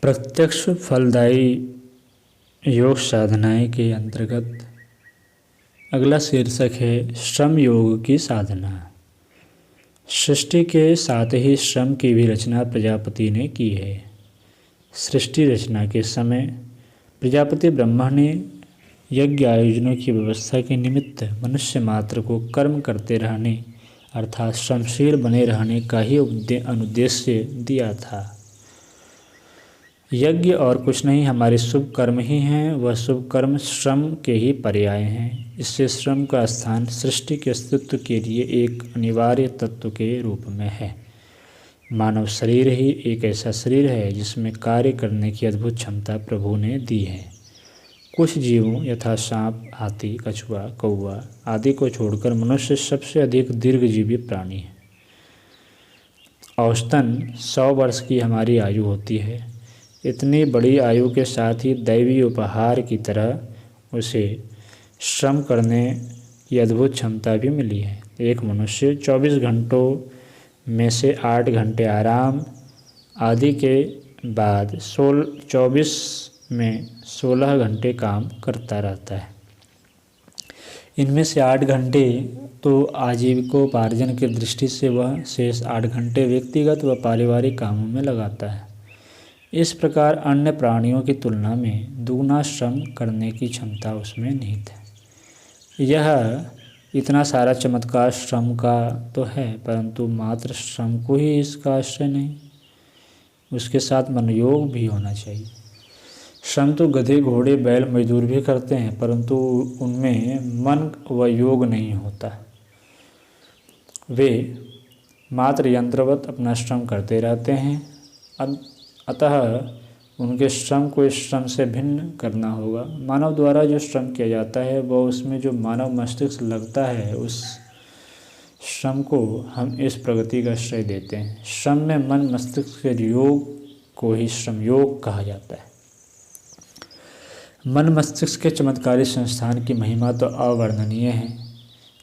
प्रत्यक्ष फलदायी योग साधनाएं के अंतर्गत अगला शीर्षक है श्रम योग की साधना। सृष्टि के साथ ही श्रम की भी रचना प्रजापति ने की है। सृष्टि रचना के समय प्रजापति ब्रह्मा ने यज्ञ आयोजनों की व्यवस्था के निमित्त मनुष्य मात्र को कर्म करते रहने अर्थात श्रमशील बने रहने का ही अनुद्देश्य दिया था। यज्ञ और कुछ नहीं हमारे शुभ कर्म ही हैं। वह शुभ कर्म श्रम के ही पर्याय हैं। इससे श्रम का स्थान सृष्टि के अस्तित्व के लिए एक अनिवार्य तत्व के रूप में है। मानव शरीर ही एक ऐसा शरीर है जिसमें कार्य करने की अद्भुत क्षमता प्रभु ने दी है। कुछ जीवों यथा सांप, हाथी, कछुआ, कौवा आदि को छोड़कर मनुष्य सबसे अधिक दीर्घजीवी प्राणी है। औसतन 100 वर्ष की हमारी आयु होती है। इतनी बड़ी आयु के साथ ही दैवी उपहार की तरह उसे श्रम करने की अद्भुत क्षमता भी मिली है। एक मनुष्य 24 घंटों में से 8 घंटे आराम आदि के बाद 24 में 16 घंटे काम करता रहता है। इनमें से 8 घंटे तो आजीविकोपार्जन की दृष्टि से वह शेष 8 घंटे व्यक्तिगत व पारिवारिक कामों में लगाता है। इस प्रकार अन्य प्राणियों की तुलना में दुगना श्रम करने की क्षमता उसमें निहित है। यह इतना सारा चमत्कार श्रम का तो है, परंतु मात्र श्रम को ही इसका आश्रय नहीं, उसके साथ मनोयोग भी होना चाहिए। श्रम तो गधे, घोड़े, बैल, मजदूर भी करते हैं, परंतु उनमें मन व योग नहीं होता। वे मात्र यंत्रवत अपना श्रम करते रहते हैं। अतः उनके श्रम को इस श्रम से भिन्न करना होगा। मानव द्वारा जो श्रम किया जाता है वह उसमें जो मानव मस्तिष्क लगता है उस श्रम को हम इस प्रगति का श्रेय देते हैं। श्रम में मन मस्तिष्क के योग को ही श्रम योग कहा जाता है। मन मस्तिष्क के चमत्कारी संस्थान की महिमा तो अवर्णनीय है।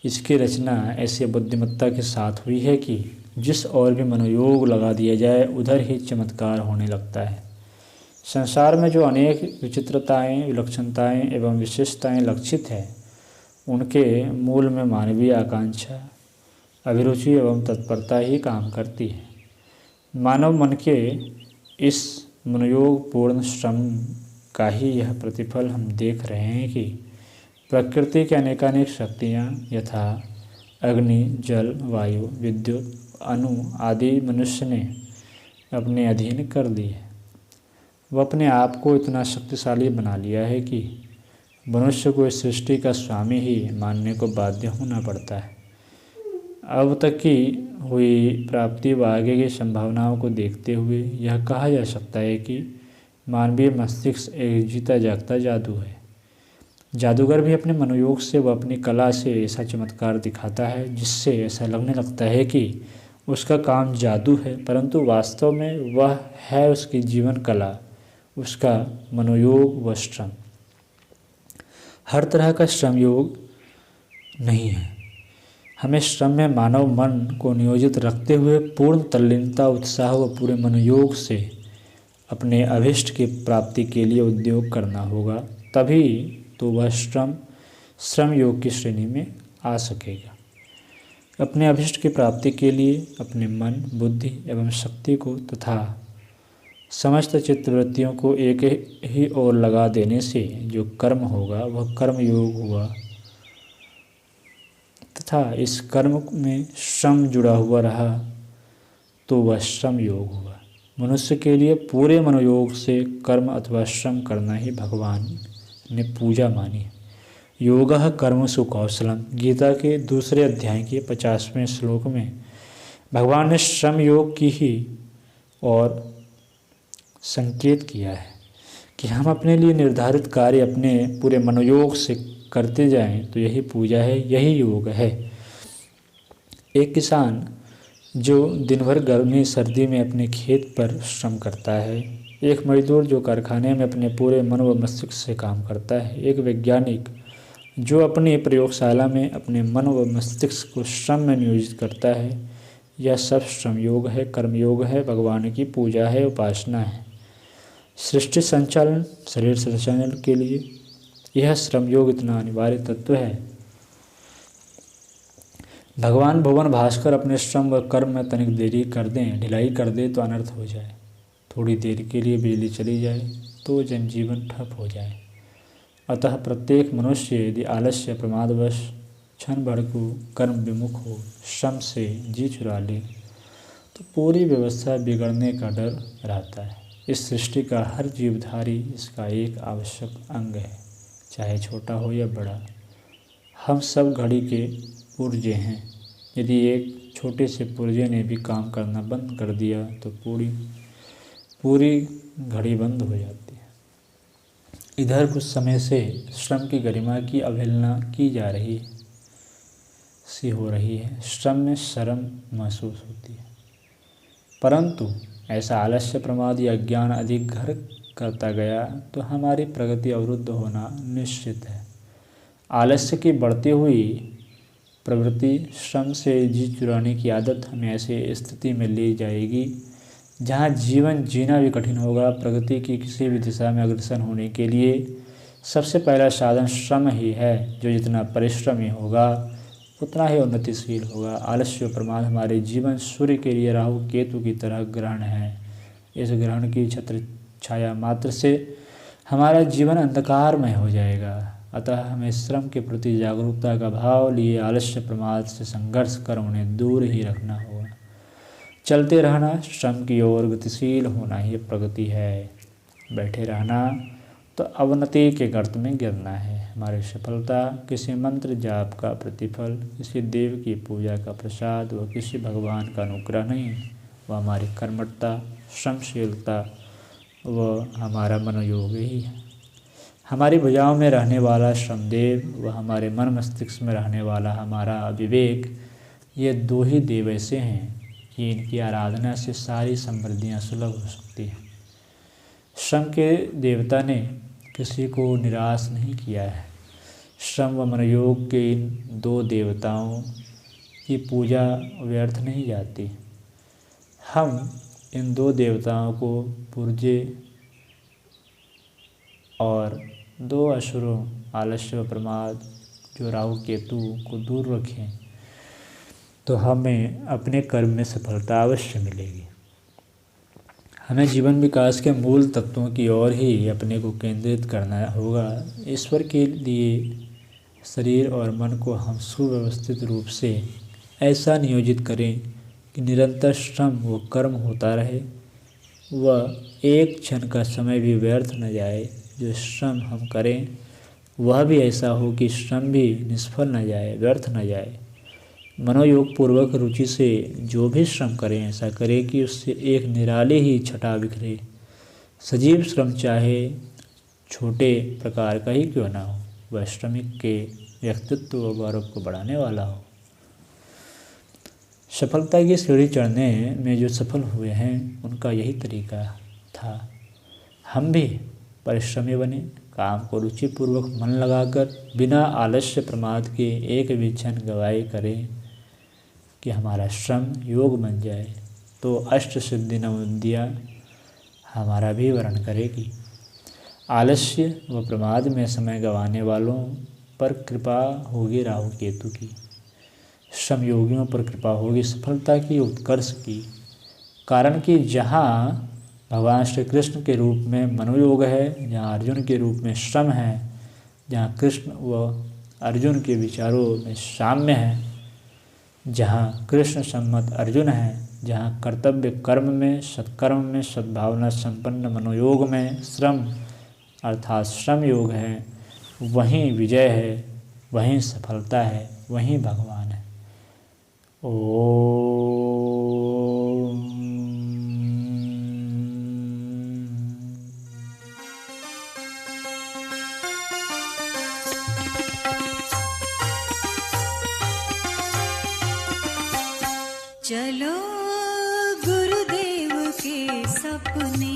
इसकी रचना ऐसी बुद्धिमत्ता के साथ हुई है कि जिस ओर भी मनोयोग लगा दिया जाए उधर ही चमत्कार होने लगता है। संसार में जो अनेक विचित्रताएं, विलक्षणताएं एवं विशेषताएं लक्षित हैं, उनके मूल में मानवीय आकांक्षा, अभिरुचि एवं तत्परता ही काम करती है। मानव मन के इस मनोयोग पूर्ण श्रम का ही यह प्रतिफल हम देख रहे हैं कि प्रकृति की अनेकानेक शक्तियाँ यथा अग्नि, जल, वायु, विद्युत, अणु आदि मनुष्य ने अपने अधीन कर ली है। वह अपने आप को इतना शक्तिशाली बना लिया है कि मनुष्य को इस सृष्टि का स्वामी ही मानने को बाध्य होना पड़ता है। अब तक की हुई प्राप्ति व आगे की संभावनाओं को देखते हुए यह कहा जा सकता है कि मानवीय मस्तिष्क एक जीता जागता जादू है। जादूगर भी अपने मनोयोग से व अपनी कला से ऐसा चमत्कार दिखाता है जिससे ऐसा लगने लगता है कि उसका काम जादू है, परंतु वास्तव में वह है उसकी जीवन कला, उसका मनोयोग व श्रम। हर तरह का श्रम योग नहीं है। हमें श्रम में मानव मन को नियोजित रखते हुए पूर्ण तल्लीनता, उत्साह व पूरे मनोयोग से अपने अभिष्ट की प्राप्ति के लिए उद्योग करना होगा, तभी तो वह श्रम योग की श्रेणी में आ सकेगा। अपने अभिष्ट की प्राप्ति के लिए अपने मन, बुद्धि एवं शक्ति को तथा समस्त चित्तवृत्तियों को एक ही ओर लगा देने से जो कर्म होगा वह कर्म योग हुआ तथा इस कर्म में श्रम जुड़ा हुआ रहा तो वह श्रम योग हुआ। मनुष्य के लिए पूरे मनोयोग से कर्म अथवा श्रम करना ही भगवान ने पूजा मानी। योगः कर्मसु कौशलम, गीता के दूसरे अध्याय के 50वें श्लोक में भगवान ने श्रम योग की ही और संकेत किया है कि हम अपने लिए निर्धारित कार्य अपने पूरे मनोयोग से करते जाएं तो यही पूजा है, यही योग है। एक किसान जो दिन भर गर्मी सर्दी में अपने खेत पर श्रम करता है, एक मजदूर जो कारखाने में अपने पूरे मन व मस्तिष्क से काम करता है, एक वैज्ञानिक जो अपनी प्रयोगशाला में अपने मन व मस्तिष्क को श्रम में नियोजित करता है, यह सब श्रम योग है, कर्म योग है, भगवान की पूजा है, उपासना है। सृष्टि संचालन, शरीर संचालन के लिए यह श्रम योग इतना अनिवार्य तत्व है। भगवान भुवन भास्कर अपने श्रम व कर्म में तनिक देरी कर दें, ढिलाई कर दे तो अनर्थ हो जाए। थोड़ी देर के लिए बिजली चली जाए तो जनजीवन ठप हो जाए। अतः प्रत्येक मनुष्य यदि आलस्य प्रमादवश क्षण भर को कर्म विमुख हो, श्रम से जी चुरा ले, तो पूरी व्यवस्था बिगड़ने का डर रहता है। इस सृष्टि का हर जीवधारी इसका एक आवश्यक अंग है, चाहे छोटा हो या बड़ा। हम सब घड़ी के पुर्जे हैं। यदि एक छोटे से पुर्जे ने भी काम करना बंद कर दिया तो पूरी घड़ी बंद हो जाती है। इधर कुछ समय से श्रम की गरिमा की अवहेलना की जा रही हो रही है। श्रम में शर्म महसूस होती है, परंतु ऐसा आलस्य, प्रमाद या ज्ञान अधिक घर करता गया तो हमारी प्रगति अवरुद्ध होना निश्चित है। आलस्य की बढ़ती हुई प्रवृत्ति, श्रम से जी चुराने की आदत हमें ऐसी स्थिति में ले जाएगी जहाँ जीवन जीना भी कठिन होगा। प्रगति की किसी भी दिशा में अग्रसर होने के लिए सबसे पहला साधन श्रम ही है, जो जितना परिश्रमी होगा उतना ही उन्नतिशील होगा। आलस्य और प्रमाद हमारे जीवन सूर्य के लिए राहु केतु की तरह ग्रहण है। इस ग्रहण की छत्र छाया मात्र से हमारा जीवन अंधकारमय हो जाएगा। अतः हमें श्रम के प्रति जागरूकता का भाव लिए आलस्य प्रमाद से संघर्ष कर उन्हें दूर ही रखना होगा। चलते रहना, श्रम की ओर गतिशील होना ही प्रगति है। बैठे रहना तो अवनति के गर्त में गिरना है। हमारी सफलता किसी मंत्र जाप का प्रतिफल, किसी देव की पूजा का प्रसाद व किसी भगवान का अनुग्रह नहीं, वह हमारी कर्मठता, श्रमशीलता व हमारा मनोयोग ही है। हमारी भुजाओं में रहने वाला श्रमदेव व हमारे मन मस्तिष्क में रहने वाला हमारा विवेक, ये दो ही देव ऐसे हैं कि इनकी आराधना से सारी समृद्धियाँ सुलभ हो सकती हैं। श्रम के देवता ने किसी को निराश नहीं किया है। श्रम व मनोयोग के इन दो देवताओं की पूजा व्यर्थ नहीं जाती। हम इन दो देवताओं को पुर्जे और दो असुरों आलस्य व प्रमाद जो राहु केतु को दूर रखें तो हमें अपने कर्म में सफलता अवश्य मिलेगी। हमें जीवन विकास के मूल तत्वों की ओर ही अपने को केंद्रित करना होगा। ईश्वर के लिए शरीर और मन को हम सुव्यवस्थित रूप से ऐसा नियोजित करें कि निरंतर श्रम व कर्म होता रहे, वह एक क्षण का समय भी व्यर्थ न जाए। जो श्रम हम करें वह भी ऐसा हो कि श्रम भी निष्फल न जाए, व्यर्थ न जाए। मनोयोग पूर्वक रुचि से जो भी श्रम करें ऐसा करें कि उससे एक निराली ही छटा बिखरे। सजीव श्रम चाहे छोटे प्रकार का ही क्यों ना हो, वह श्रमिक के व्यक्तित्व व गौरव को बढ़ाने वाला हो। सफलता की सीढ़ी चढ़ने में जो सफल हुए हैं उनका यही तरीका था। हम भी परिश्रमी बने, काम को रुचिपूर्वक मन लगाकर बिना आलस्य प्रमाद के एक भी क्षण गवाए करें कि हमारा श्रम योग बन जाए तो अष्ट सिद्धि नवोदिया हमारा भी वर्ण करेगी। आलस्य व प्रमाद में समय गंवाने वालों पर कृपा होगी राहु केतु की, श्रम योगियों पर कृपा होगी सफलता की, उत्कर्ष की। कारण कि जहाँ भगवान श्री कृष्ण के रूप में मनोयोग है, जहाँ अर्जुन के रूप में श्रम है, जहाँ कृष्ण व अर्जुन के विचारों में साम्य है, जहाँ कृष्ण सम्मत अर्जुन है, जहाँ कर्तव्य कर्म में, सत्कर्म में, सद्भावना संपन्न मनोयोग में श्रम अर्थात श्रम योग है, वहीं विजय है, वहीं सफलता है, वहीं भगवान है। ओम। चलो गुरुदेव के सपने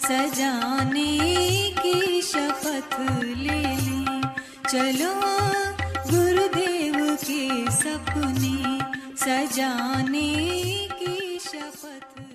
सजाने की शपथ ले लें। चलो गुरुदेव के सपने सजाने की शपथ